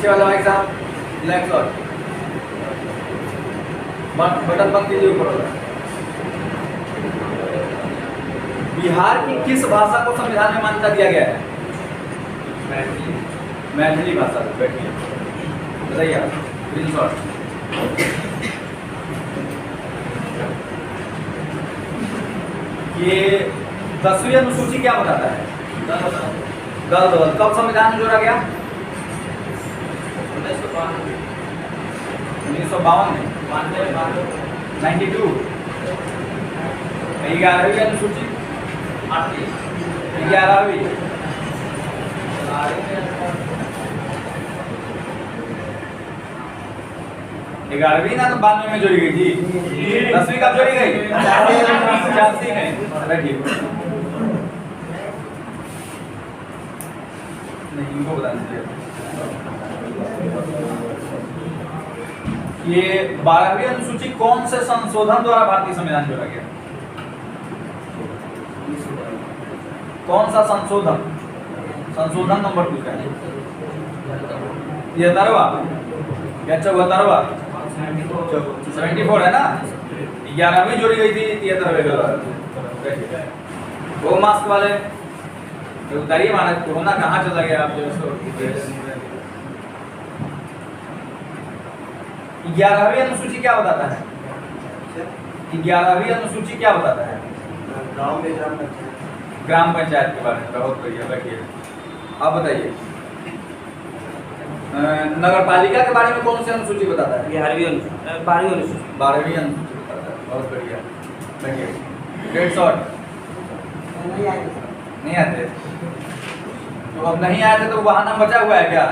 पीछे वाला भाई साहब ब्लैक शॉट बटन बंद कीजिए ऊपर वाला। बिहार की किस भाषा को संविधान में मान्यता दिया गया है? मैथिली भाषा। बैठिए बताइए आप। Green shot. ये 10वीं अनुसूची क्या बताता है? दल कब संविधान में जोड़ा गया? 1952 में 92। 11वीं अनुसूची 11वीं 11वीं ना तो 92 में जोड़ी गई थी। 10वीं कब जोड़ी गई? 85 में। बैठिए नहीं इनको बता दीजिए। ये 12वीं अनुसूची कौन से संशोधन द्वारा भारतीय संविधान जोड़ा गया? कौन सा संशोधन? संशोधन नंबर पूछा है। 73वां या 74वां? 74 है ना। 11वीं जोड़ी गई थी 73वें। वो मास्क वाले उतारिए माना कोरोना कहाँ चला गया आप जो 11वीं अनुसूची क्या बताता है? 11वीं अनुसूची क्या बताता है? ग्राम पंचायत के बारे में। बहुत बढ़िया। बैठिए आप बताइए। नगर पालिका के बारे में कौन सी अनुसूची बताता है? 12वीं अनुसूची बताता है। बहुत बढ़िया। बैठिए। डेढ़ शॉट नहीं आते तो अब नहीं आए थे तो बहाना बचा हुआ है क्या?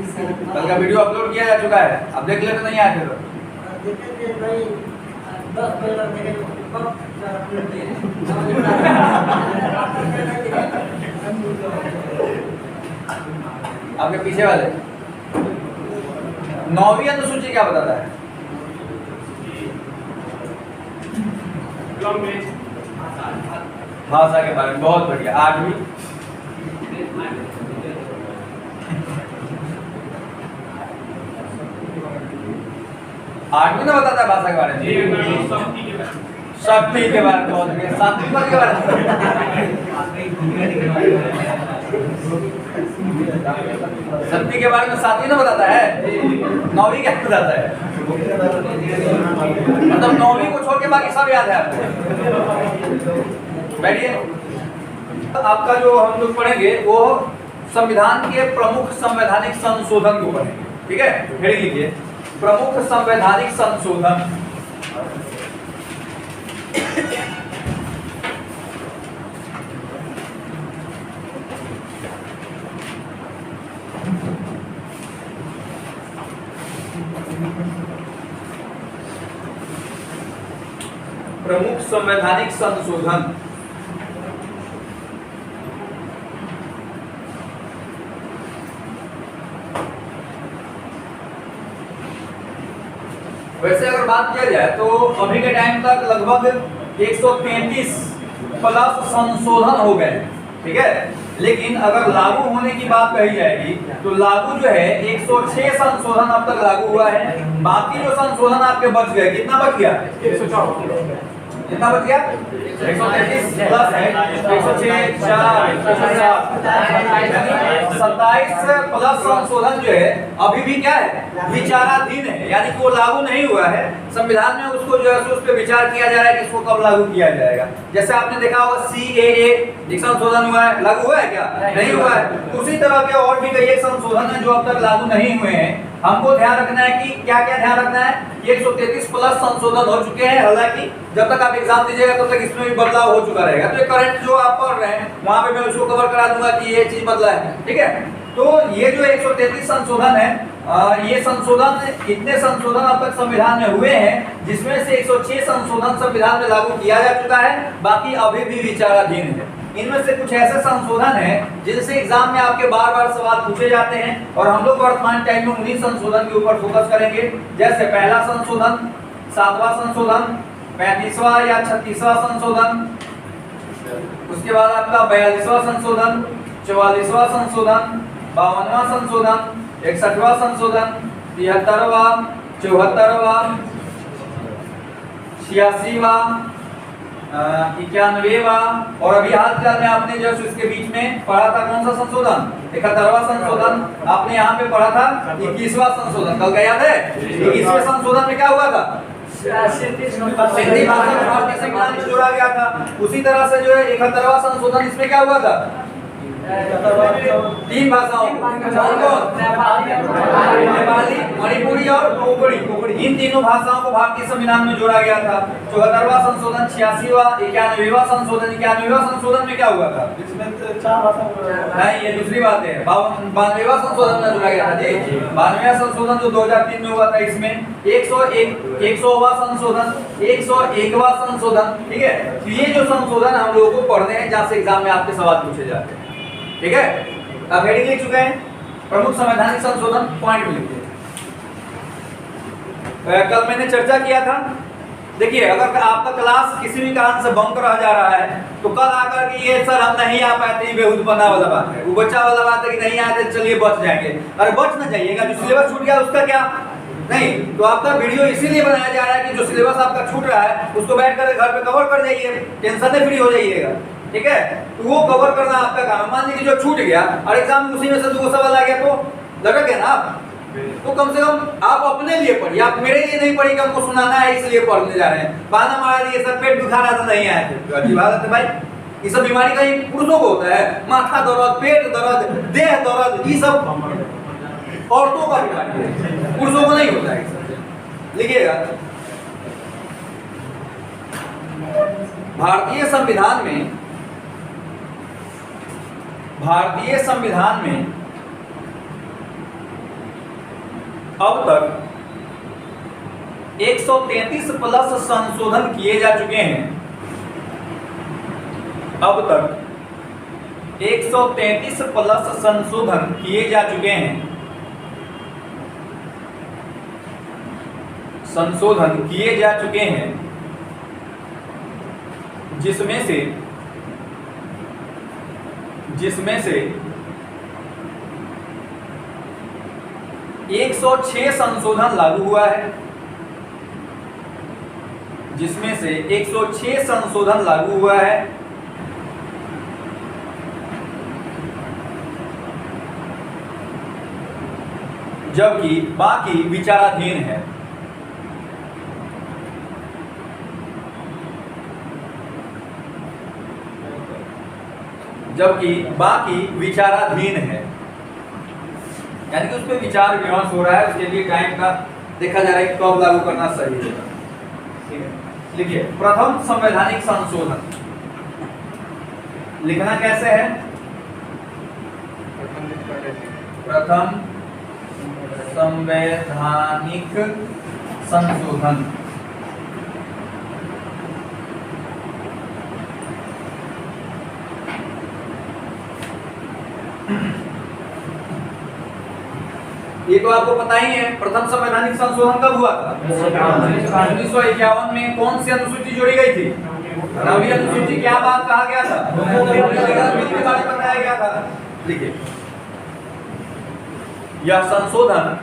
कल का वीडियो अपलोड किया जा चुका है, अब देख लेते। नहीं आए थे तो आपके पीछे वाले 9वीं अनुसूची क्या बताता है? भाषा के बारे में। बहुत बढ़िया। 8वीं 8वीं ना बताता है भाषा के बारे में। शक्ति के बारे में। बहुत बढ़िया। 7वीं के बारे में। शक्ति के बारे में 7वीं ना बताता है। 9वीं क्या बताता है? मतलब 9वीं को छोड़ के बाकी सब याद है आपको। बैठिए। आपका जो हम लोग पढ़ेंगे वो संविधान के प्रमुख संवैधानिक संशोधन को पढ़ेंगे। ठीक है, हेड लीजिए प्रमुख संवैधानिक संशोधन। प्रमुख संवैधानिक संशोधन। वैसे अगर बात किया जाए तो अभी के टाइम तक लगभग 133 प्लस संशोधन हो गए। ठीक है, लेकिन अगर लागू होने की बात कही जाएगी तो लागू जो है 106 संशोधन अब तक लागू हुआ है। बाकी जो संशोधन आपके बच गए, कितना बच गया? 104। कितना बच गया? 133 प्लस है 106 4 27 प्लस संशोधन जो है अभी भी क्या है? विचाराधीन है, यानी कि वो लागू नहीं हुआ है। संविधान में उसको जो है उस पर विचार किया जा रहा है कि इसको कब लागू किया जाएगा। जैसे आपने देखा होगा CAA एक संशोधन हुआ है, लागू हुआ है क्या? नहीं हुआ है। उसी तरह के और भी कई संशोधन है जो अब तक लागू नहीं हुए हैं। हमको ध्यान रखना है कि क्या क्या ध्यान रखना है। 133 प्लस संशोधन हो चुके हैं, हालांकि जब तक आप एग्जाम दीजिएगा तब तक इसमें भी बदलाव हो चुका रहेगा। तो ये करंट जो आप पढ़ रहे हैं वहां पे मैं उसको कवर करा दूंगा कि ये चीज बदला है। ठीक है, तो ये जो 133 संशोधन है, ये संशोधन कितने संशोधन अब तक संविधान में हुए हैं, जिसमें से 106 संशोधन संविधान में लागू किया जा चुका है, बाकी अभी भी विचाराधीन है। इनमें से कुछ ऐसे संशोधन हैं जिनसे एग्जाम में आपके बार बार सवाल पूछे जाते हैं और हम लोग वर्तमान टाइम में उन्हीं संशोधन के ऊपर फोकस करेंगे। जैसे पहला संशोधन, 7वां संशोधन, 35वां या 36वां संशोधन, उसके बाद आपका 42वां संशोधन, 44वां संशोधन, 52वां संशोधन, 61वां संशोधन, 73वां, 74वां, 86वां, 91वां, और अभी हाल फिलहाल में आपने जो इसके बीच में पढ़ा था कौन सा संशोधन, 71वां संशोधन। आपने यहाँ पे पढ़ा था 21वां संशोधन, कल का याद है? 21वें संशोधन में क्या हुआ था? हिंदी भाषा को भारतीय संविधान में जोड़ा गया था। उसी तरह से जो है 71वां संशोधन, इसमें क्या हुआ था? 3 भाषाओं, नेपाली, मणिपुरी और कोंकणी, इन तीनों भाषाओं को भारतीय संविधान में जोड़ा गया था। 74वां संशोधन, 86वां, 91वां संशोधन। 91वां संशोधन में क्या हुआ था? इसमें 4 भाषा नहीं, ये दूसरी बात है। 92वां संशोधन में जोड़ा गया था जी। 92वां संशोधन जो 2003 में हुआ था, इसमें 101वां संशोधन, 101वां संशोधन, ठीक है। तो ये जो संशोधन हम लोगों को पढ़ने हैं, जहाँ से एग्जाम में आपके सवाल पूछे जाते हैं, ठीक है। आप हेडिंग लिख चुके हैं, प्रमुख संवैधानिक संशोधन, पॉइंट में लिखिए। कल मैंने चर्चा किया था, देखिए अगर आपका क्लास किसी भी कारण से बंक रह जा रहा है तो कल आकर के ये सर हम नहीं आ पाते, ये बेहुदपना वाला बात है, वो बच्चा वाला बात है कि नहीं आते चलिए बच जाएंगे। अरे बच ना जाइएगा, जो सिलेबस छूट गया उसका क्या नहीं। तो आपका वीडियो इसीलिए बनाया जा रहा है कि जो सिलेबस आपका छूट रहा है उसको बैठ कर घर पे कवर कर जाइए, टेंशन से फ्री हो जाइएगा, ठीक है। तो वो कवर करना आपका काम है। मान लीजिए जो छूट गया और एग्जाम में उसी में से 2 सवाल आ गया तो लटक गया ना आप, तो कम से कम आप अपने लिए पढ़िए, आप मेरे लिए नहीं पढ़िए कि हमको सुनाना है इसलिए पढ़ने जा रहे हैं। बहाना मारा दिए सर पेट दुखा रहा था नहीं आए थे, तो अजीब बात है भाई। ये सब बीमारी कहीं पुरुषों को होता है, माथा दर्द, पेट दर्द, देह दर्द, ये सब औरतों का बीमारी है, पुरुषों को नहीं होता है। लिखिएगा, भारतीय संविधान में अब तक 133 प्लस संशोधन किए जा चुके हैं। अब तक 133 प्लस संशोधन किए जा चुके हैं। संशोधन किए जा चुके हैं, जिसमें से 106 संशोधन लागू हुआ है, जिसमें से 106 संशोधन लागू हुआ है, जबकि बाकी विचाराधीन है। यानी कि उस पर विचार विमर्श हो रहा है, उसके लिए टाइम का देखा जा रहा है कि कब लागू करना सही है, ठीक है। लिखिए, प्रथम संवैधानिक संशोधन लिखना कैसे है? प्रथम संवैधानिक संशोधन, ये तो आपको पता ही है। प्रथम संवैधानिक संशोधन कब हुआ था? 1951 में। कौन सी अनुसूची जोड़ी गई थी? 9वीं अनुसूची। क्या बात कहा गया था? बिल के बारे में बताया गया था। देखिए, यह संशोधन,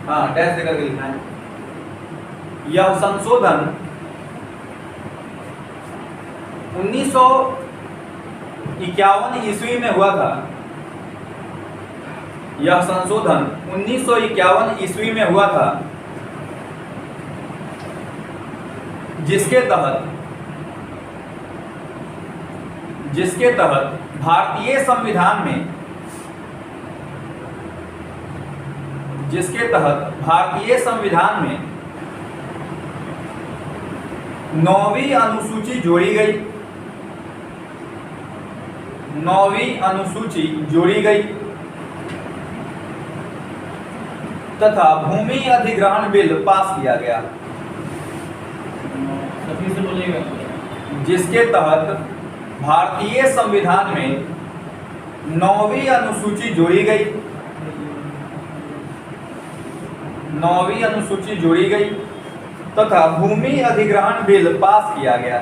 हाँ डैश देकर के लिखना है, यह संशोधन 1951 ईस्वी में हुआ था। यह संशोधन 1951 ईस्वी में हुआ था, जिसके तहत भारतीय संविधान में 9वीं अनुसूची जोड़ी गई। 9वीं अनुसूची जोड़ी गई तथा भूमि अधिग्रहण बिल पास किया गया, जिसके तहत भारतीय संविधान में 9वीं अनुसूची जोड़ी गई। 9वीं अनुसूची जोड़ी गई तथा भूमि अधिग्रहण बिल पास किया गया,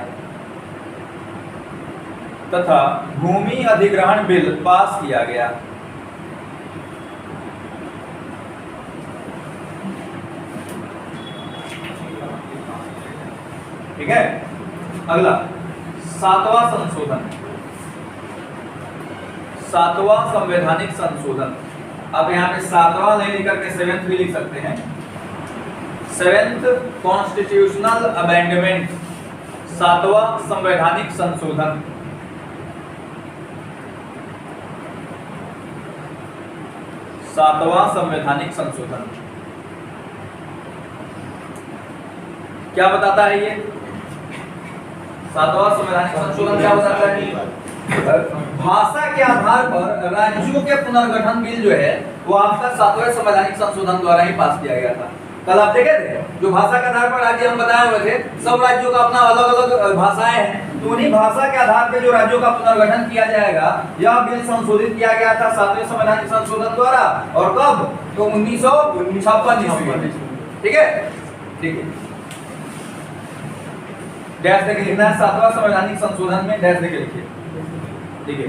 तथा भूमि अधिग्रहण बिल पास किया गया। ठीक है। अगला 7वां संशोधन, 7वां संवैधानिक संशोधन। अब यहाँ पे 7वां नहीं लिख करके 7th भी लिख सकते हैं। 7th कॉन्स्टिट्यूशनल अमेंडमेंट, 7वां संवैधानिक संशोधन। सातवां संवैधानिक संशोधन क्या बताता है ये? 7वां संवैधानिक संशोधन क्या बताता है? भाषा के आधार पर राज्यों के पुनर्गठन बिल जो है वो आपका 7वें संवैधानिक संशोधन द्वारा ही पास किया गया था। कल आप देखे थे जो भाषा के आधार पर राज्य हम बताए हुए थे, सब राज्यों का अपना अलग अलग भाषाएं हैं, तो उन्हीं भाषा के आधार पर जो राज्यों का पुनर्गठन किया जाएगा यह बिल संशोधित किया गया था 7वें संवैधानिक संशोधन द्वारा। और कब? तो 1956 ईस्वी में। ठीक है, ठीक है, डैश देके लिखना है 7वां संवैधानिक संशोधन में, डैश देके लिखिए। ठीक है,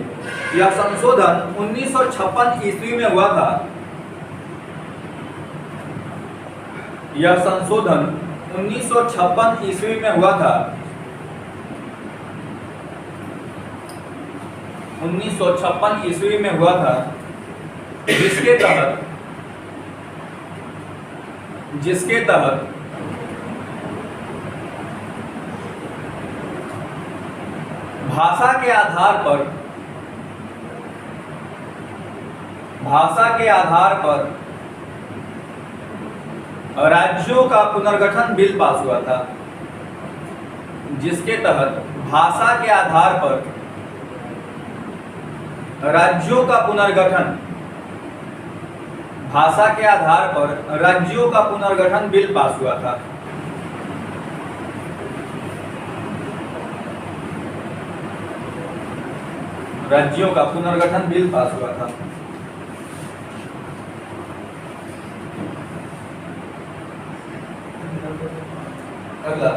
यह संशोधन 1956 ईस्वी में हुआ था। यह संशोधन 1956 ईस्वी में हुआ था। 1956 ईस्वी में हुआ था, जिसके तहत भाषा के आधार पर राज्यों का पुनर्गठन बिल पास हुआ था। जिसके तहत भाषा के आधार पर राज्यों का पुनर्गठन, भाषा के आधार पर राज्यों का पुनर्गठन बिल पास हुआ था। राज्यों का पुनर्गठन बिल पास हुआ था। अगला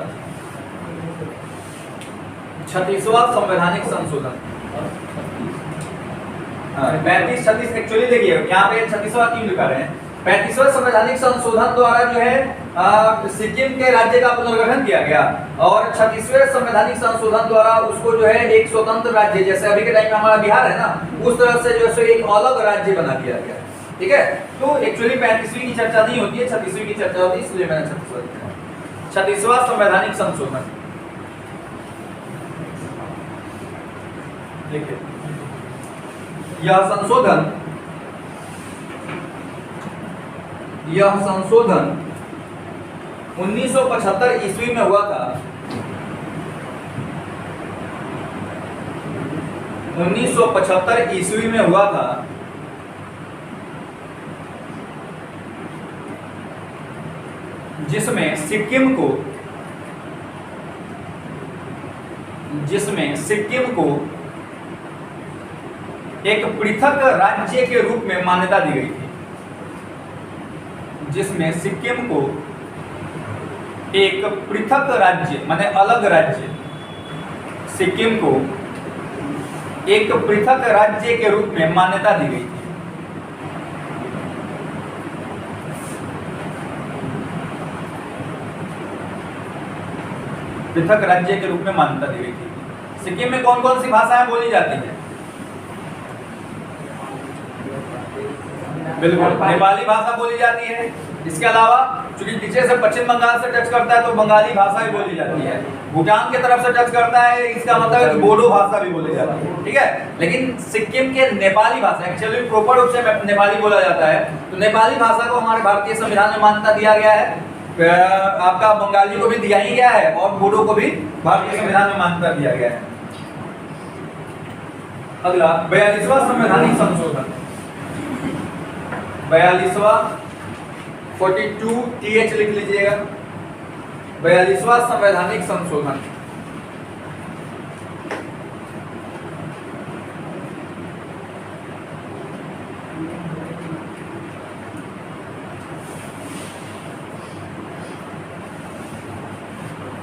36वां संवैधानिक संशोधन। 35 36 एक्चुअली देखिए यहाँ पे 36वां क्यों लिखा रहे हैं? 35वां संवैधानिक संशोधन द्वारा जो है सिक्किम के राज्य का पुनर्गठन किया गया और 36वें संवैधानिक संशोधन द्वारा उसको जो है एक स्वतंत्र राज्य, जैसे अभी के टाइम में हमारा बिहार है ना, उस तरह से जो है एक अलग राज्य बना दिया गया। ठीक है, तो एक्चुअली 35वीं की चर्चा नहीं होती है, 36वीं की चर्चा होती है, इसलिए मैंने 36वां संवैधानिक संशोधन। देखिए यह संशोधन 1975 ईस्वी में हुआ था। 1975 ईस्वी में हुआ था, जिसमें सिक्किम को एक पृथक राज्य के रूप में मान्यता दी गई थी। जिसमें सिक्किम को एक पृथक राज्य माने अलग राज्य, सिक्किम को एक पृथक राज्य के रूप में मान्यता दी गई थी। पृथक राज्य के रूप में मान्यता दी गई थी। सिक्किम में कौन कौन सी भाषाएं बोली जाती हैं? बिल्कुल, नेपाली भाषा बोली जाती है। इसके अलावा चूंकि पीछे से पश्चिम बंगाल से टच करता है तो बंगाली भाषा भी बोली जाती है। भूटान की तरफ से टच करता है, इसका मतलब है कि बोडो भाषा भी बोली जाती है। ठीक है, लेकिन सिक्किम के नेपाली भाषा एक्चुअली प्रॉपर रूप से नेपाली बोला जाता है, तो नेपाली भाषा को हमारे भारतीय संविधान में मान्यता दिया गया है। आपका बंगाली को भी दिया ही गया है और बोडो को भी भारतीय संविधान में मान्यता दिया गया है। अगला 42वां संवैधानिक संशोधन। 42वां 42 TH लिख लीजिएगा। 42वां संवैधानिक संशोधन।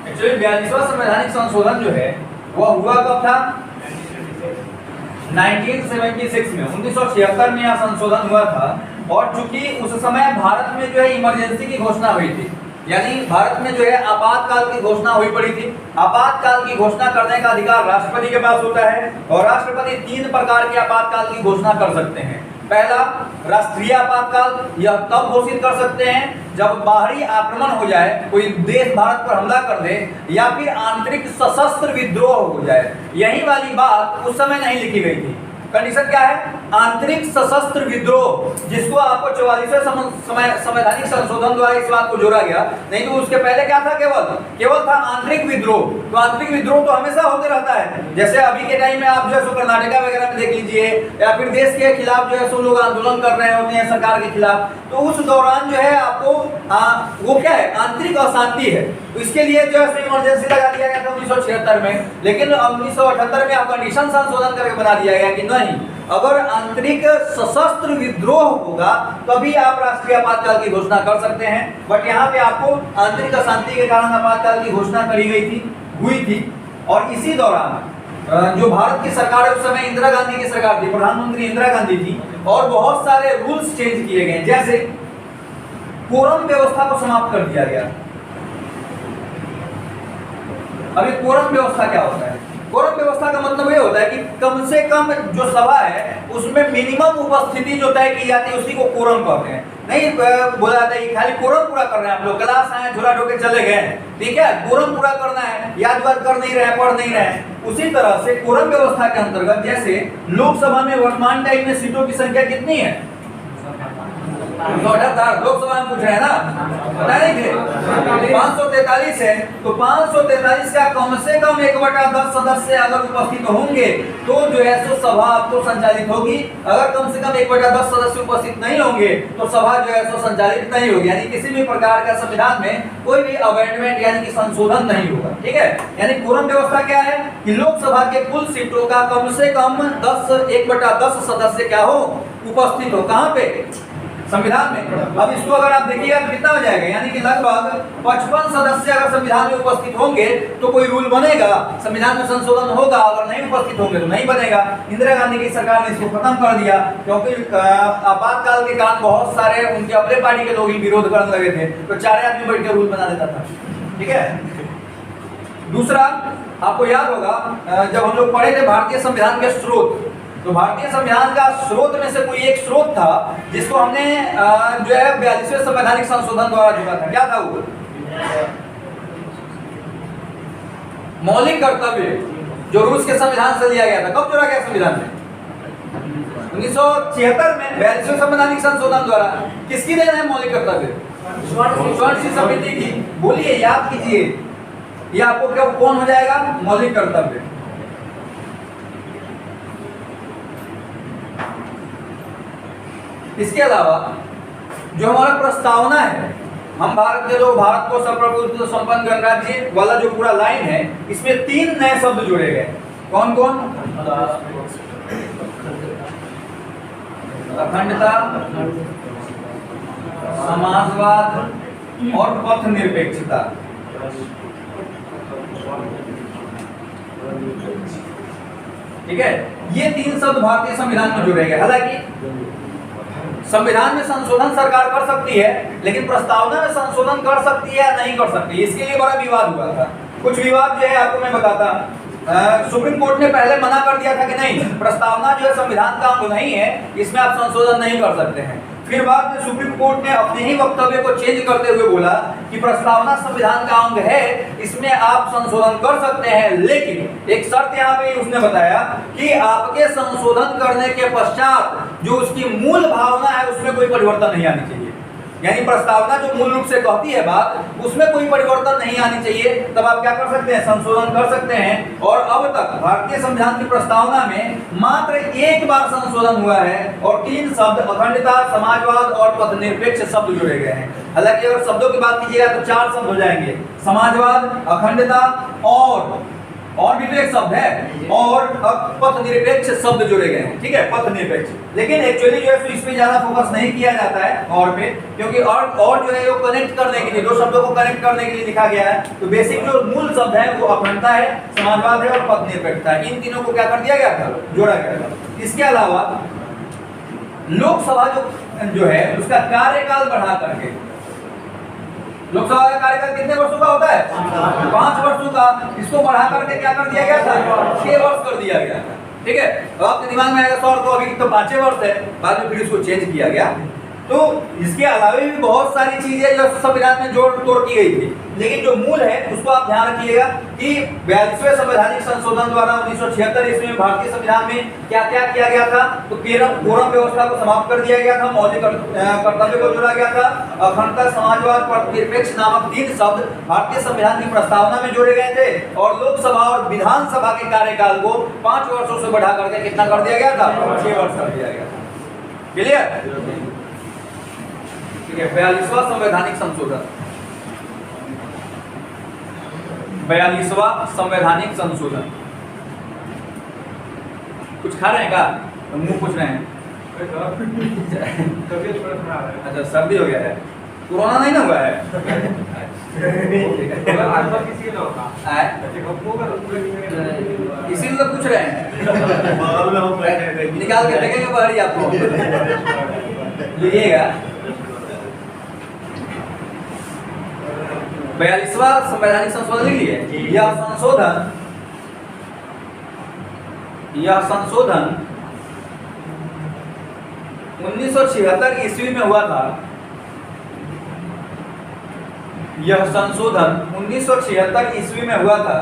एक्चुअली 42वां संवैधानिक संशोधन जो है वह हुआ कब था? 1976 में, 1976 में यह संशोधन हुआ था। और चूंकि उस समय भारत में जो है इमरजेंसी की घोषणा हुई थी, यानी भारत में जो है आपातकाल की घोषणा हुई पड़ी थी। आपातकाल की घोषणा करने का अधिकार राष्ट्रपति के पास होता है और राष्ट्रपति 3 प्रकार के आपातकाल की घोषणा कर सकते हैं। पहला, राष्ट्रीय आपातकाल, यह तब घोषित कर सकते हैं जब बाहरी आक्रमण हो जाए, कोई देश भारत पर हमला कर दे या फिर आंतरिक सशस्त्र विद्रोह हो जाए। यही वाली बात उस समय नहीं लिखी गई थी। कंडीशन क्या है? आंतरिक सशस्त्र विद्रोह, जिसको आपको 44वें संवैधानिक संशोधन द्वारा इस बात को जोड़ा गया। नहीं तो उसके पहले क्या था? केवल था आंतरिक विद्रोह। तो आंतरिक विद्रोह तो हमेशा होते रहता है। जैसे अभी के टाइम में आप जो है सो कर्नाटका वगैरह में देख लीजिए, या फिर देश के खिलाफ जो है सो लोग आंदोलन कर रहे होते हैं सरकार के खिलाफ। तो उस दौरान जो है आपको वो क्या है? आंतरिक अशांति है। तो इसके लिए जो है इमरजेंसी लगा दिया गया था 1976 में, लेकिन 1978 में कंडीशन संशोधन करके बना दिया गया कि नहीं, अगर आंतरिक सशस्त्र विद्रोह होगा तभी आप राष्ट्रीय आपातकाल की घोषणा कर सकते हैं। बट यहाँ पे आपको आंतरिक अशांति के कारण आपातकाल की घोषणा करी गई थी। और इसी दौरान जो भारत की सरकार है उस समय इंदिरा गांधी की सरकार थी, प्रधानमंत्री इंदिरा गांधी थी, और बहुत सारे रूल्स चेंज किए गए। जैसे कोरम व्यवस्था को समाप्त कर दिया गया। अभी कोरम व्यवस्था क्या होता है? कोरम व्यवस्था का मतलब ये होता है कि कम से कम जो सभा है उसमें मिनिमम उपस्थिति जो तय की जाती है उसी को कोरम कहते हैं। नहीं बोला जाता है कि खाली कोरम पूरा कर रहे हैं आप लोग, क्लास आए झोला ढोके चले गए, ठीक है, कोरम पूरा करना है, याद कर नहीं रहे, पढ़ नहीं रहे। उसी तरह से कोरम व्यवस्था के अंतर्गत जैसे लोकसभा में वर्तमान टाइम में सीटों की संख्या कितनी है? 78। लोकसभा में पूछ रहे हैं ना, बता नहीं थे? 543 है। तो 543 का कम से कम 1/10 सदस्य अगर उपस्थित होंगे तो जो है सो सभा आपको संचालित होगी। अगर कम से कम 1/10 सदस्य उपस्थित नहीं होंगे तो सभा जो है सो संचालित नहीं होगी। यानी किसी भी प्रकार का संविधान में कोई भी अमेंडमेंट यानी कि संशोधन नहीं होगा, ठीक है। यानी कोरम व्यवस्था क्या है कि लोकसभा के कुल सीटों का कम से कम 1/10 सदस्य क्या हो? उपस्थित हो। कहाँ पे? संविधान में। अब इसको अगर आप देखिएगा तो कितना हो जाएगा? यानी कि लगभग 55 सदस्य अगर संविधान में उपस्थित होंगे तो कोई रूल बनेगा, संविधान में संशोधन होगा। अगर नहीं उपस्थित होंगे तो नहीं बनेगा। इंदिरा गांधी की सरकार ने इसको खत्म कर दिया क्योंकि आपातकाल के कारण बहुत सारे उनके अपने पार्टी के लोग ही विरोध करने लगे थे, तो 4 आदमी बैठ के रूल बना देता था, ठीक है। दूसरा, आपको याद होगा जब हम लोग पढ़े थे भारतीय संविधान के स्रोत, तो भारतीय संविधान का स्रोत में से कोई एक स्रोत था जिसको हमने जो है 42वें संवैधानिक संशोधन द्वारा जोड़ा था। क्या था वो? मौलिक कर्तव्य, जो रूस के संविधान से लिया गया था। कब जोड़ा गया संविधान में? 1976 में 42वें संवैधानिक संशोधन द्वारा। किसकी देन है मौलिक कर्तव्य? स्वर्ण समिति की। बोलिए, याद कीजिए, ये आपको क्या कौन हो जाएगा? मौलिक कर्तव्य। इसके अलावा जो हमारा प्रस्तावना है, हम भारत के लोग भारत को सर्वप्रभुत्व संपन्न गणराज्य वाला जो पूरा लाइन है, इसमें 3 नए शब्द जोड़े गए। कौन कौन? अखंडता, समाजवाद और पथ निरपेक्षता। ठीक है, ये 3 शब्द भारतीय संविधान में जोड़े गए। हालांकि संविधान में संशोधन सरकार कर सकती है, लेकिन प्रस्तावना में संशोधन कर सकती है या नहीं कर सकती, इसके लिए बड़ा विवाद हुआ था। कुछ विवाद जो है आपको मैं बताता। सुप्रीम कोर्ट ने पहले मना कर दिया था कि नहीं, प्रस्तावना जो है संविधान का अंग नहीं है, इसमें आप संशोधन नहीं कर सकते हैं। फिर बाद में सुप्रीम कोर्ट ने अपने ही वक्तव्य को चेंज करते हुए बोला कि प्रस्तावना संविधान का अंग है, इसमें आप संशोधन कर सकते हैं, लेकिन एक शर्त यहाँ पे उसने बताया कि आपके संशोधन करने के पश्चात जो उसकी मूल भावना है उसमें कोई परिवर्तन नहीं आनी चाहिए। यानी प्रस्तावना जो मूल रूप से कहती है बात, उसमें कोई परिवर्तन नहीं आनी चाहिए, तब आप क्या कर सकते हैं? संशोधन कर सकते हैं। और अब तक भारतीय संविधान की प्रस्तावना में मात्र 1 बार संशोधन हुआ है और 3 शब्द अखंडता, समाजवाद और पथ निरपेक्ष शब्द जोड़े गए हैं। हालांकि अगर शब्दों की बात कीजिएगा तो 4 शब्द हो जाएंगे, समाजवाद, अखंडता और भी तो एक शब्द है, और पथ निरपेक्ष शब्द जोड़े गए हैं, ठीक है, पथ निरपेक्ष। लेकिन एक्चुअली जो है इस पे ज्यादा फोकस नहीं किया जाता है और पे, क्योंकि और जो है वो कनेक्ट करने के लिए, 2 शब्दों को कनेक्ट करने के लिए लिखा गया है। तो बेसिक जो मूल शब्द है वो अखंडता है, समाजवाद है और पथ निरपेक्षता है। इन तीनों को क्या कर दिया गया था? जोड़ा गया था। इसके अलावा लोकसभा जो है उसका कार्यकाल बढ़ा करके लोकसभा का कार्यकाल कितने वर्षों का होता है? 5 वर्षों का। इसको बढ़ा करके क्या कर दिया गया था? 6 वर्ष कर दिया गया था। ठीक है, अब आपके दिमाग में आएगा सर तो अभी तो 5 वर्ष है, बाद में फिर इसको चेंज किया गया। तो इसके अलावा भी बहुत सारी चीजें जो संविधान में जोड़ तोड़ की गई थी, लेकिन जो मूल है उसको आप ध्यान रखिएगा कि 42वें संवैधानिक संशोधन द्वारा 1976 ईस्वी में भारतीय संविधान में क्या क्या किया गया था? तो कोरम व्यवस्था को समाप्त कर दिया गया था, मौलिक कर्तव्य को जोड़ा गया था, अखंडता, समाजवाद, निरपेक्ष नामक 3 शब्द भारतीय संविधान की प्रस्तावना में जोड़े गए थे, और लोकसभा और विधानसभा के कार्यकाल को 5 वर्षों से बढ़ा करके कितना कर दिया गया था? 6 वर्ष कर दिया गया था। क्लियर? ठीक है, 42वां संवैधानिक संशोधन, 42वां संवैधानिक संशोधन। कुछ खा रहे हैं क्या? मुंह पूछ रहे हैं? अच्छा, सर्दी हो गया है, कोरोना नहीं ना हुआ है? इसीलिए तो पूछ रहे हैं, निकाल के देखेंगे बाहरी आपको लीजिएगा। 42वां संवैधानिक संशोधन लिख लिए। यह संशोधन 1976 ईस्वी में हुआ था। यह संशोधन 1976 ईस्वी में हुआ था,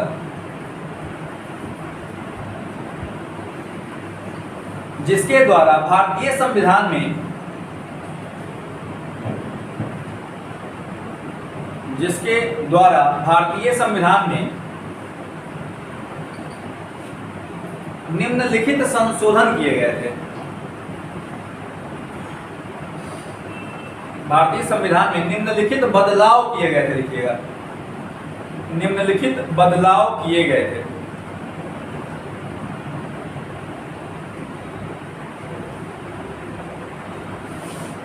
जिसके द्वारा भारतीय संविधान में निम्नलिखित संशोधन किए गए थे। भारतीय संविधान में निम्नलिखित बदलाव किए गए थे। लिखिएगा, निम्नलिखित बदलाव किए गए थे।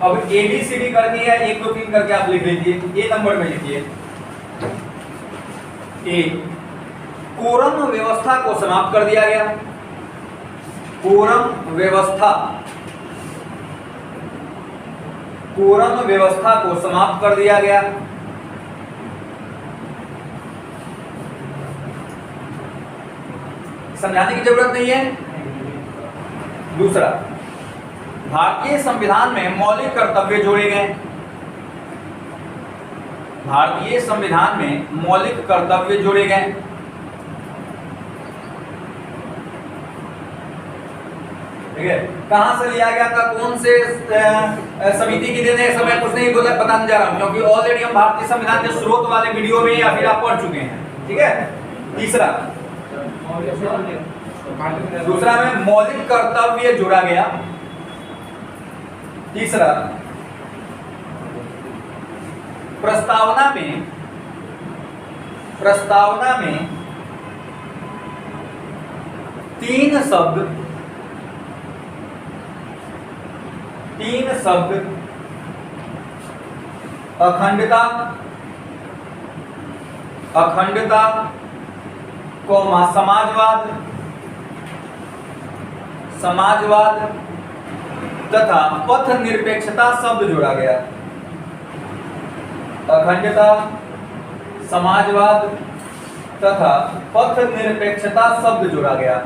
अब ABCD करनी है, 1 2 3 करके आप लिख लीजिए। ए नंबर में लिखिए। ए, कोरम व्यवस्था को समाप्त कर दिया गया। कोरम व्यवस्था को समाप्त कर दिया गया। समझाने की जरूरत नहीं है। दूसरा, भारतीय संविधान में मौलिक कर्तव्य जोड़े गए। भारतीय संविधान में मौलिक कर्तव्य जोड़े गए। ठीक है, कहां से लिया गया था, कौन से समिति की देने, समय कुछ नहीं बोला, बताने जा रहा हूं, क्योंकि ऑलरेडी हम भारतीय संविधान के स्रोत वाले वीडियो में या फिर आप पढ़ चुके हैं। ठीक है। तीसरा, दूसरा में मौलिक कर्तव्य जोड़ा गया। तीसरा, प्रस्तावना में 3 शब्द अखंडता, समाजवाद तथा पथ निरपेक्षता शब्द जोड़ा गया। अखंडता, समाजवाद तथा पथ निरपेक्षता शब्द जोड़ा गया।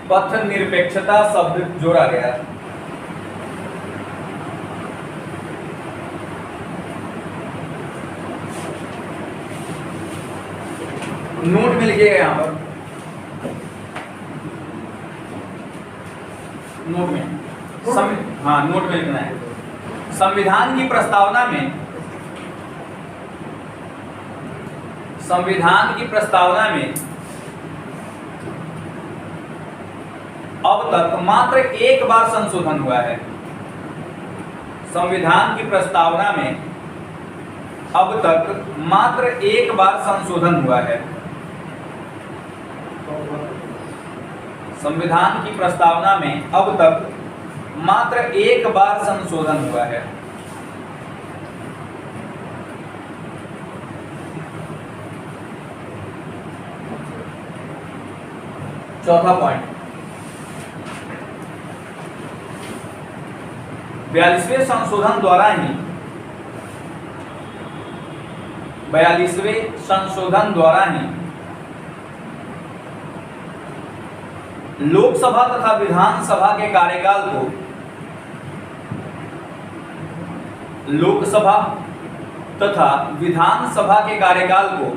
पथ निरपेक्षता शब्द जोड़ा गया। नोट में लिखिएगा, यहां पर नोट में नोट में लिखना है। संविधान की प्रस्तावना में अब तक मात्र एक बार संशोधन हुआ है। संविधान की प्रस्तावना में अब तक मात्र एक बार संशोधन हुआ है। संविधान की प्रस्तावना में अब तक मात्र एक बार संशोधन हुआ है। चौथा पॉइंट, 42वें संशोधन द्वारा ही 42वें संशोधन द्वारा ही लोकसभा तथा विधानसभा के कार्यकाल को लोकसभा तथा विधानसभा के कार्यकाल को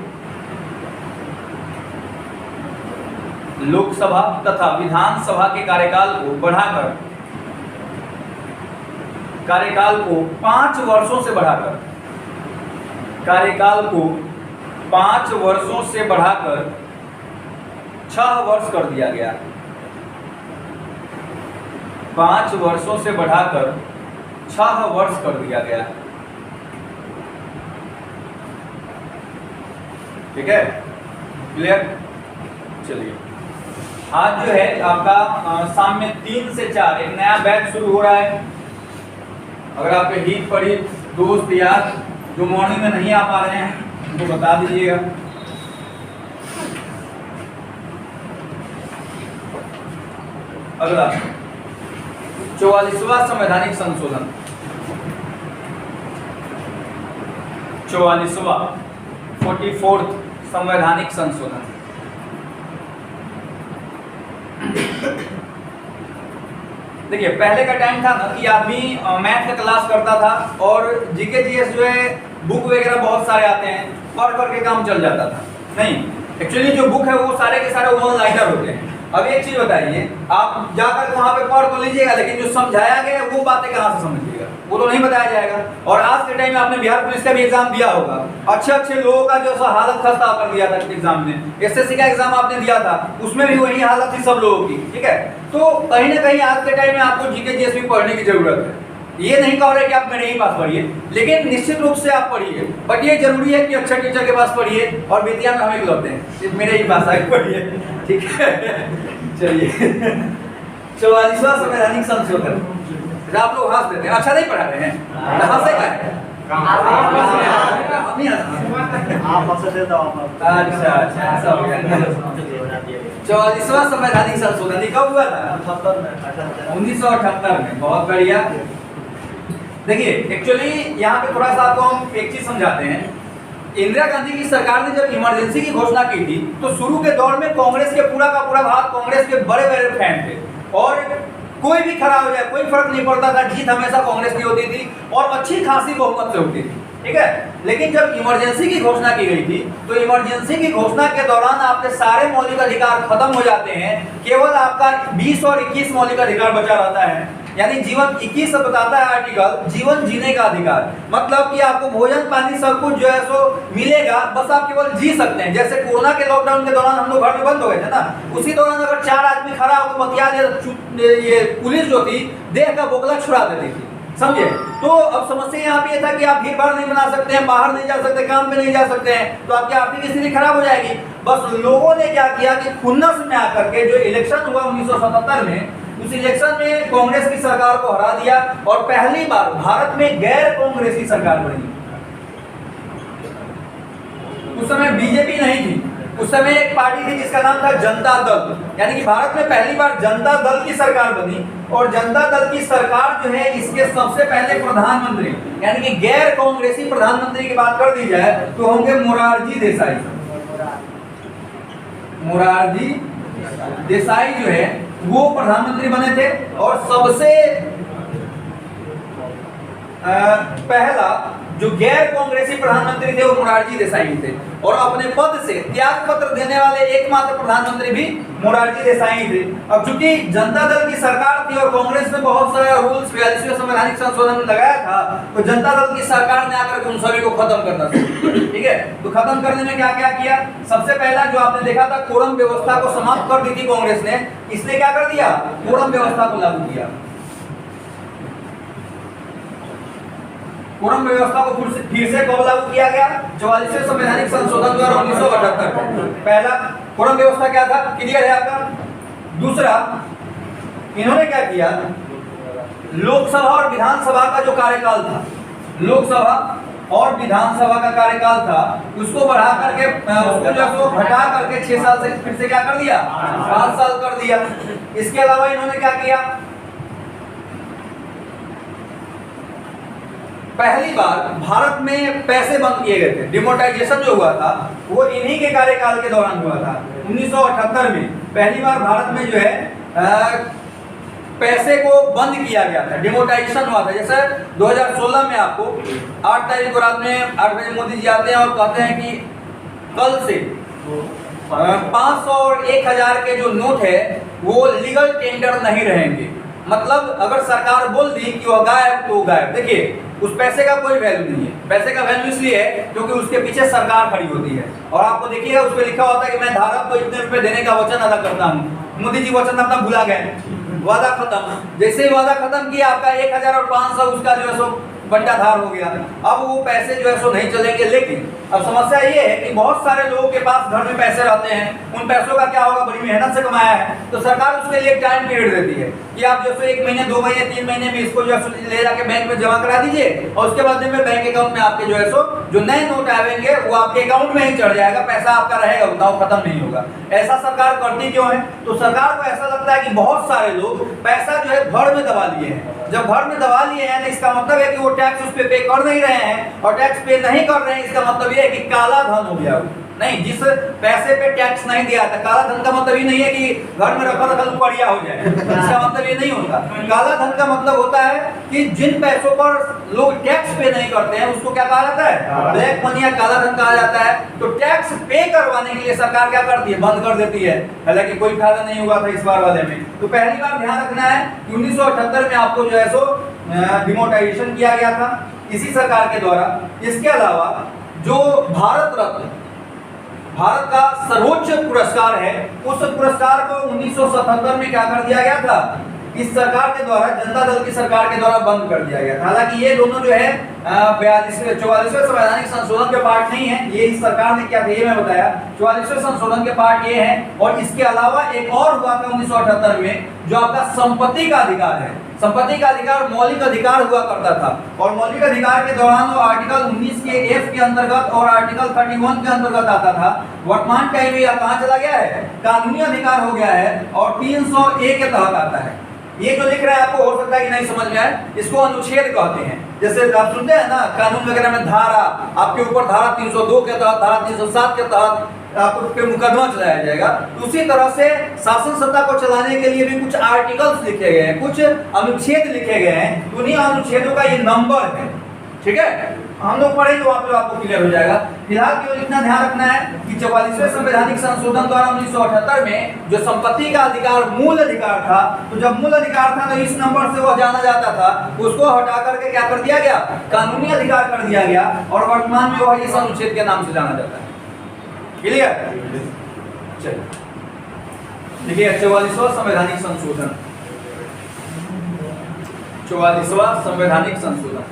लोकसभा तथा विधानसभा के कार्यकाल को बढ़ाकर कार्यकाल को 5 वर्षों से बढ़ाकर कार्यकाल को 5 वर्षों से बढ़ाकर 6 वर्ष कर दिया गया। 5 वर्षों से बढ़ाकर 6 वर्ष कर दिया गया। ठीक है, क्लियर? चलिए, आज जो है आपका शाम में 3 से 4 एक नया बैच शुरू हो रहा है। अगर आपके हित पड़ी दोस्त यार जो मॉर्निंग में नहीं आ पा रहे हैं उनको बता दीजिएगा। अगला 44वां संवैधानिक संशोधन, 44वां 44th संवैधानिक संशोधन। देखिए, पहले का टाइम था ना कि आदमी मैथ का क्लास करता था और जीके जीएस जो है बुक वगैरह बहुत सारे आते हैं, पढ़ करके काम चल जाता था। नहीं, एक्चुअली जो बुक है वो सारे के सारे वन लाइनर होते हैं। अब एक चीज बताइए, आप जाकर वहां पे पढ़ तो लीजिएगा, लेकिन जो समझाया गया है वो बातें कहाँ से समझिएगा, वो तो नहीं बताया जाएगा। और आज के टाइम में आपने बिहार पुलिस का भी एग्जाम दिया होगा, अच्छे लोगों का जो हालत खस्ता कर दिया था एग्जाम में। एसएससी का एग्जाम आपने दिया था, उसमें भी वही हालत थी सब लोगों की। ठीक है, तो कहीं ना कहीं आज के टाइम में आपको जीके जीएस भी पढ़ने की जरूरत है। ये नहीं कह रहे कि आप मेरे ही पास पढ़िए, लेकिन निश्चित रूप से आप पढ़िए। बट ये जरूरी है कि अच्छा टीचर के पास पढ़िए, और बेतिया में हमें खिलौते हैं मेरे ही पास आके पढ़िए। ठीक है, चलिए 44वां संवैधानिक संशोधन। आप लोग हंस देते हैं, अच्छा नहीं पढ़ा रहे हैं, हंसे का है? अच्छा, ऐसा हो गया। 44वां संवैधानिक संशोधन कब हुआ था? 1978 में। बहुत बढ़िया। देखिए, एक्चुअली यहाँ पे थोड़ा सा आपको हम एक चीज समझाते हैं। इंदिरा गांधी की सरकार ने जब इमरजेंसी की घोषणा की थी, तो शुरू के दौर में कांग्रेस के पूरा का पूरा भाग कांग्रेस के बड़े बड़े फैन थे, और कोई भी खड़ा हो जाए कोई फर्क नहीं पड़ता था, जीत हमेशा कांग्रेस की होती थी और अच्छी खासी बहुमत से होती थी। ठीक है, लेकिन जब इमरजेंसी की घोषणा की गई थी, तो इमरजेंसी की घोषणा के दौरान आपके सारे मौलिक अधिकार खत्म हो जाते हैं, केवल आपका 20 और 21 मौलिक अधिकार बचा रहता है। यानी जीवन 21 बताता है आर्टिकल, जीवन जीने का अधिकार, मतलब कि आपको भोजन पानी सब कुछ जो है सो मिलेगा, बस आप केवल जी सकते हैं। जैसे कोरोना के लॉकडाउन के दौरान हम लोग घर में बंद हो गए थे ना, उसी दौरान अगर 4 आदमी खड़ा होकर बतिया दे, ये पुलिस जो थी देह का बोखला छुड़ा देती थी, समझे? तो अब समस्या यहाँ पे था कि आप भीड़ भाड़ नहीं बना सकते हैं, बाहर नहीं जा सकते, काम पे नहीं जा सकते हैं, तो आपकी आर्थिक स्थिति खराब हो जाएगी। बस लोगों ने क्या किया कि खुन्नस में आकर के जो इलेक्शन हुआ 1977 में, उस इलेक्शन में कांग्रेस की सरकार को हरा दिया और पहली बार भारत में गैर कांग्रेसी सरकार बनी। उस समय बीजेपी नहीं थी, उस समय एक पार्टी थी जिसका नाम था जनता दल, यानी कि भारत में पहली बार जनता दल की सरकार बनी। और जनता दल की सरकार जो है, इसके सबसे पहले प्रधानमंत्री, यानी कि गैर कांग्रेसी प्रधानमंत्री की बात कर दी जाए तो होंगे मोरारजी देसाई। मोरारजी देसाई जो है वो प्रधानमंत्री बने थे, और सबसे पहला जो गैर कांग्रेसी प्रधानमंत्री थे वो मोरारजी देसाई थे, और अपने पद से त्याग पत्र देने वाले एकमात्र प्रधानमंत्री भी मोरारजी देसाई थे। अब चूंकि जनता दल की सरकार थी और कांग्रेस ने बहुत सारे रूल्स 42वें संवैधानिक संशोधन में लगाया था, तो जनता दल की सरकार ने आकर उन सभी को खत्म करना शुरू। ठीक है, तो खत्म करने में क्या क्या किया? सबसे पहला जो आपने देखा था, कोरम व्यवस्था को समाप्त कर दी थी कांग्रेस ने, इसने क्या कर दिया? कोरम व्यवस्था को लागू किया। कोरम व्यवस्था को फिर से कब लागू किया गया? 44वें संवैधानिक संशोधन द्वारा 1978। पहला कोरम व्यवस्था क्या था? क्लियर है आपका? दूसरा, इन्होंने क्या किया? लोकसभा और विधानसभा का जो कार्यकाल था, लोकसभा और विधानसभा का कार्यकाल था, उसको बढ़ा करके उसको जो घटा करके 6 साल से फिर से क्या कर दिया? 5 साल कर दिया। इसके अलावा इन्होंने क्या किया? पहली बार भारत में पैसे बंद किए गए थे, डिमोनेटाइजेशन जो हुआ था वो इन्हीं के कार्यकाल के दौरान हुआ था। 1978 में पहली बार भारत में जो है पैसे को बंद किया गया था, डिमोनेटाइजेशन हुआ था। जैसे 2016 में आपको 8 तारीख को रात में 8 बजे मोदी जी आते हैं और कहते हैं कि कल से 500 और 1000 के जो नोट है वो लीगल टेंडर नहीं रहेंगे। मतलब अगर सरकार बोल दी कि वो गायब तो गायब। देखिए उस पैसे का कोई वैल्यू नहीं है। पैसे का वैल्यू इसलिए है क्योंकि उसके पीछे सरकार खड़ी होती है। और आपको देखिएगा उस पर लिखा होता है कि मैं धारक को इतने रुपए देने का वचन अदा करता हूँ। मोदी जी वचन अपना भुला गए, वादा खत्म। जैसे ही वादा खत्म किया आपका 1000 और 500 उसका जो है सो बंटाधार हो गया। अब वो पैसे जो है सो नहीं चलेंगे। लेकिन अब समस्या ये है कि बहुत सारे लोगों के पास घर में पैसे रहते हैं, उन पैसों का क्या होगा, बड़ी मेहनत से कमाया है, तो सरकार उसके लिए टाइम पीरियड देती है कि आप जो सो 1 महीने 2 महीने 3 महीने में इसको जो है ले जाके बैंक में जमा करा दीजिए और उसके बाद में बैंक अकाउंट में आपके जो है सो जो नए नोट आएंगे वो आपके अकाउंट में ही चढ़ जाएगा, पैसा आपका रहेगा, उतना खत्म नहीं होगा। ऐसा सरकार करती क्यों है? तो सरकार को ऐसा लगता है कि बहुत सारे लोग पैसा जो है घर में दबा लिए हैं। जब घर में दबा लिए हैं तो इसका मतलब है कि वो टैक्स उस पे कर नहीं रहे हैं, और टैक्स पे नहीं कर रहे हैं इसका मतलब ये है कि काला धन हो गया। नहीं, जिस पैसे पे टैक्स नहीं दिया था, काला धन का मतलब ये नहीं है कि घर में रखा रखा बढ़िया हो जाए, इसका मतलब ये नहीं होता। काला धन का मतलब होता है कि जिन पैसों पर लोग टैक्स पे नहीं करते हैं उसको क्या कहा जाता है? ब्लैक मनी या काला धन कहा जाता है। तो टैक्स पे करवाने के लिए सरकार क्या करती है? बंद कर देती है। हालांकि कोई फायदा नहीं हुआ था इस बार वाले में। तो पहली बार ध्यान रखना है कि 1978 में आपको जो है सो डिमोनेटाइजेशन किया गया था इसी सरकार के द्वारा। इसके अलावा जो भारत रत्न, भारत का सर्वोच्च पुरस्कार है, उस पुरस्कार को 1977 में क्या कर दिया गया था? इस सरकार के द्वारा, जनता दल की सरकार के द्वारा बंद कर दिया गया था। हालांकि ये दोनों जो है 44वें संवैधानिक संशोधन के पार्ट नहीं है, ये इस सरकार ने क्या था ये मैं बताया। 44वें संशोधन के पार्ट ये है। और इसके अलावा एक और हुआ था 1978 में, जो आपका संपत्ति का अधिकार है। संपत्ति का अधिकार मौलिक अधिकार हुआ करता था, और मौलिक अधिकार के दौरान वो आर्टिकल 19 के एफ के अंतर्गत और आर्टिकल 31 के अंतर्गत आता था। वर्तमान टाइम में यह कहाँ चला गया है? कानूनी अधिकार हो गया है और 301 के तहत आता है। ये जो लिख रहा है आपको हो सकता है कि नहीं समझ में आए, इसको अनुच्छेद कहते हैं। जैसे आप सुनते हैं ना कानून वगैरह में धारा, आपके ऊपर धारा 302 के तहत, धारा 307 के तहत आपको पे मुकदमा चलाया जाएगा। तो उसी तरह से शासन सत्ता को चलाने के लिए भी कुछ आर्टिकल्स लिखे गए हैं, कुछ अनुच्छेद लिखे गए हैं। उन्हीं अनुच्छेदों का ये नंबर है। ठीक है, हम लोग पढ़ेंगे वहां पे आपको क्लियर हो जाएगा। फिलहाल केवल इतना ध्यान रखना है कि 44वें संवैधानिक संशोधन द्वारा 1978 में जो संपत्ति का अधिकार मूल अधिकार था, तो जब मूल अधिकार था तो इस नंबर से वह जाना जाता था, उसको हटा करके क्या कर दिया गया? कानूनी अधिकार कर दिया गया, और वर्तमान में वह इस अनुच्छेद के नाम से जाना जाता है। क्लियर? चलिए देखिए 44वां संवैधानिक संशोधन, 44वां संवैधानिक संशोधन।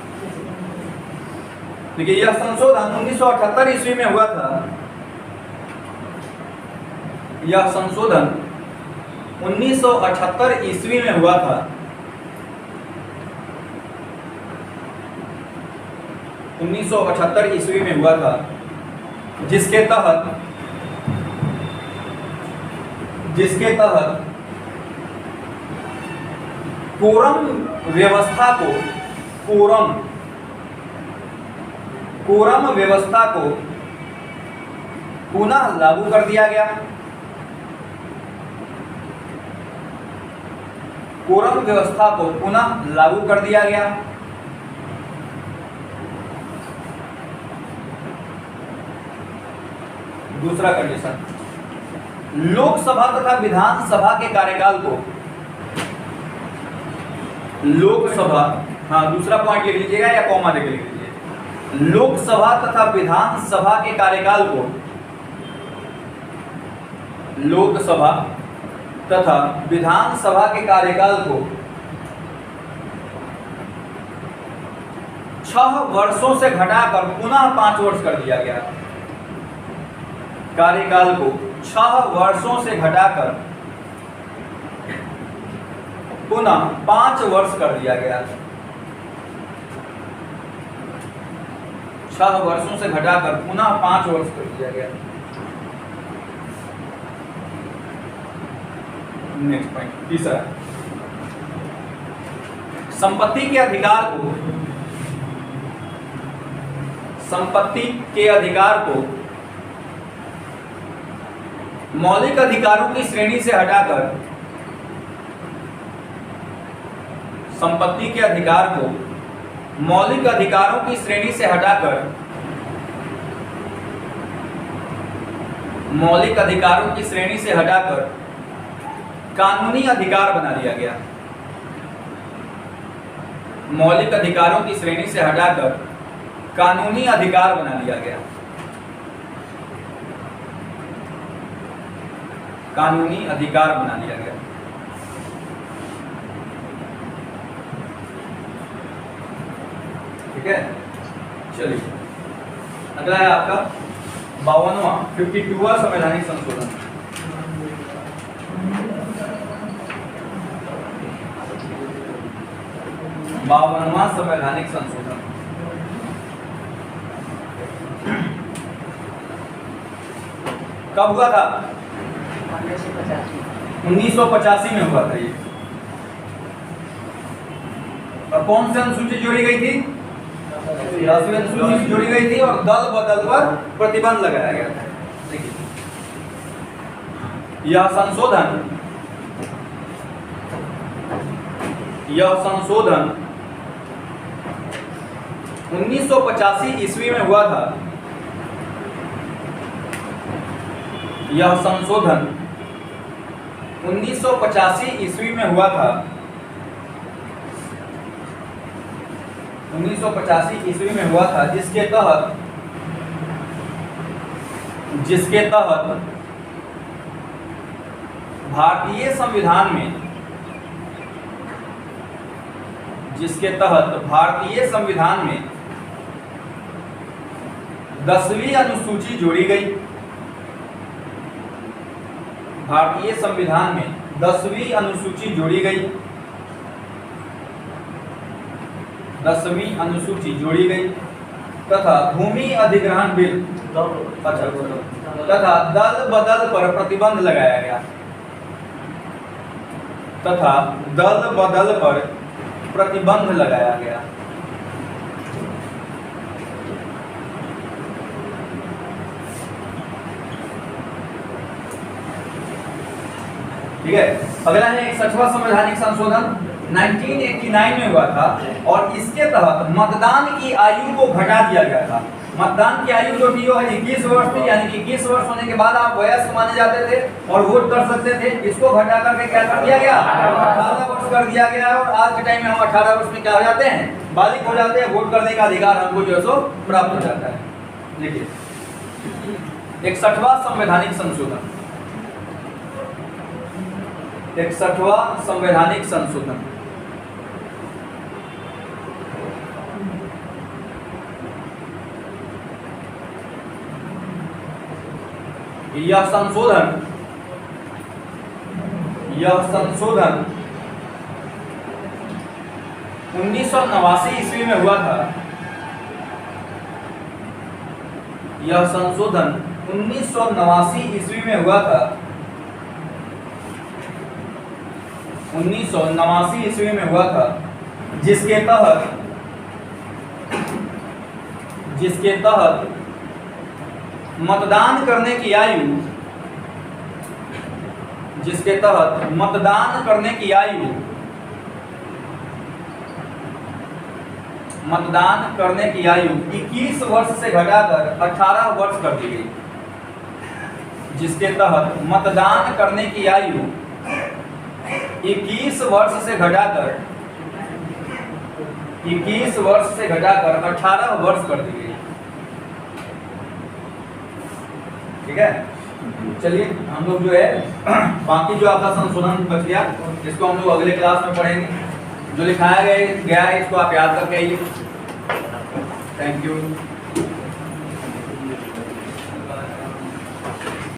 देखिए यह संशोधन 1978 ईस्वी में हुआ था। यह संशोधन 1978 ईस्वी में हुआ था। 1978 ईस्वी में हुआ था, जिसके तहत कोरम व्यवस्था को पुनः लागू कर दिया गया। कोरम व्यवस्था को पुनः लागू कर दिया गया। दूसरा कंडीशन, लोकसभा तथा विधानसभा के कार्यकाल को, लोकसभा, हाँ दूसरा पॉइंट लिख लीजिएगा या कॉमा देके लिख लीजिए। लोकसभा तथा विधानसभा के कार्यकाल को, लोकसभा तथा विधानसभा के कार्यकाल को 6 वर्षों से घटाकर पुनः 5 वर्ष कर दिया गया। कार्यकाल को 6 वर्षों से घटाकर पुनः 5 वर्ष कर दिया गया। 6 वर्षों से घटाकर पुनः 5 वर्ष कर दिया गया। नेक्स्ट पॉइंट, तीसरा, संपत्ति के अधिकार को संपत्ति के अधिकार को मौलिक अधिकारों की श्रेणी से हटाकर संपत्ति के अधिकार को मौलिक अधिकारों की श्रेणी से हटाकर मौलिक अधिकारों की श्रेणी से हटाकर कानूनी अधिकार बना दिया गया। मौलिक अधिकारों की श्रेणी से हटाकर कानूनी अधिकार बना दिया गया। कानूनी अधिकार बना दिया गया। ठीक है, चलिए अगला है आपका 52वां 52वां संवैधानिक संशोधन। संवैधानिक संशोधन कब हुआ था? 1985 में हुआ था ये। और कौन सी अनुसूची जोड़ी गई थी? 10वीं अनुसूची जोड़ी गई थी और दल बदल पर प्रतिबंध लगाया गया था। देखिए, यह संशोधन 1985 ईस्वी में हुआ था। यह संशोधन 1985 ईस्वी में हुआ था। 1985 ईस्वी में हुआ था, जिसके तहत भारतीय संविधान में 10वीं अनुसूची जोड़ी गई। भारतीय संविधान में 10वीं अनुसूची जोड़ी गई। 10वीं अनुसूची जोड़ी गई तथा भूमि अधिग्रहण बिल तथा दल बदल पर प्रतिबंध लगाया गया। तथा दल बदल पर प्रतिबंध लगाया गया। ठीक है, अगला है 61वां संवैधानिक संशोधन 1989 में हुआ था और इसके तहत मतदान की आयु को घटा दिया गया था। मतदान की आयु जो थी वो 21 वर्ष थी, यानी कि 21 वर्ष होने के बाद आप वयस्क माने जाते थे और वोट कर सकते थे। इसको घटा करके क्या कर दिया गया? 18 वर्ष कर दिया गया। और आज के टाइम में हम 18 वर्ष में क्या हो जाते हैं? बालिग हो जाते हैं। वोट करने का अधिकार हमको जो है सो प्राप्त हो जाता है। देखिए, 61वां संवैधानिक संशोधन 61वां संवैधानिक संशोधन यह संशोधन 1989 ईस्वी में हुआ था। यह संशोधन 1989 ईस्वी में हुआ था। 1989 ईस्वी में हुआ था, जिसके तहत मतदान करने की आयु जिसके तहत मतदान करने की आयु 21 वर्ष से घटाकर 18 वर्ष कर दी गई। जिसके तहत मतदान करने की आयु 21 वर्ष से घटाकर 18 वर्ष कर दी गई। ठीक है, चलिए हम लोग जो है बाकी जो आपका संशोधन बच गया इसको हम लोग अगले क्लास में पढ़ेंगे। जो लिखाया गया है इसको आप याद करके आइए। Thank you.